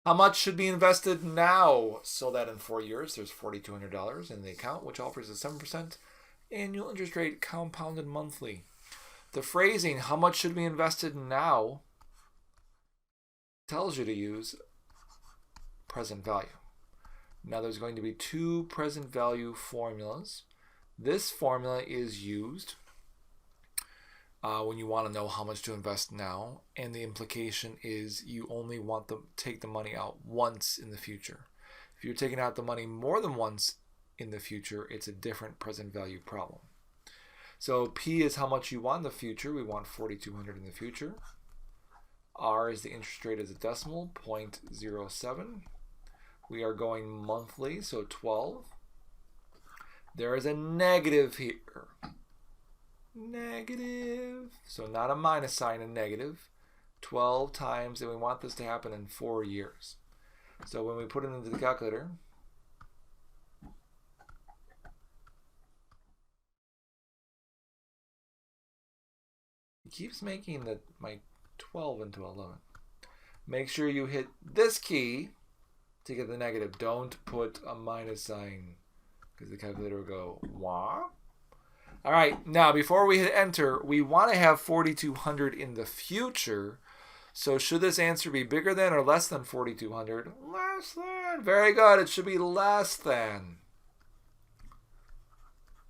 How much should be invested now so that in 4 years there's $4,200 in the account, which offers a 7% annual interest rate compounded monthly? The phrasing, how much should be invested now, tells you to use present value. Now there's going to be two present value formulas. This formula is used when you want to know how much to invest now, and the implication is you only want to take the money out once in the future. If you're taking out the money more than once in the future, it's a different present value problem. So P is how much you want in the future. We want 4,200 in the future. R is the interest rate as a decimal, 0.07. We are going monthly, so 12. There is a negative here. Negative. So not a minus sign, a negative. 12 times, and we want this to happen in 4 years. So when we put it into the calculator, it keeps making my 12 into 11. Make sure you hit this key to get the negative. Don't put a minus sign because the calculator will go, wah. All right, now before we hit enter, we want to have 4,200 in the future. So should this answer be bigger than or less than 4,200? Less than. Very good. It should be less than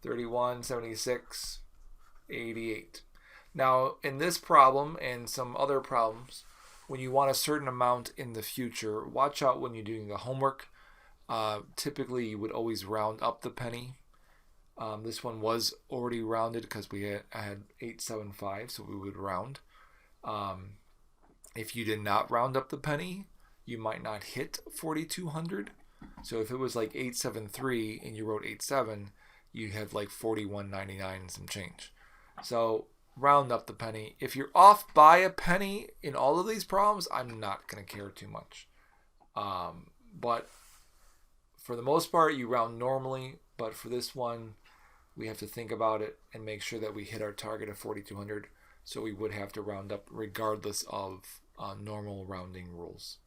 3176 88. Now, in this problem and some other problems, when you want a certain amount in the future, watch out when you're doing the homework. Typically, you would always round up the penny. This one was already rounded because I had 875, so we would round. If you did not round up the penny, you might not hit 4,200. So if it was like 873 and you wrote 87, you have like 41.99 and some change. So round up the penny. If you're off by a penny in all of these problems, I'm not going to care too much. But for the most part, you round normally. But for this one, we have to think about it and make sure that we hit our target of 4,200. So we would have to round up regardless of normal rounding rules.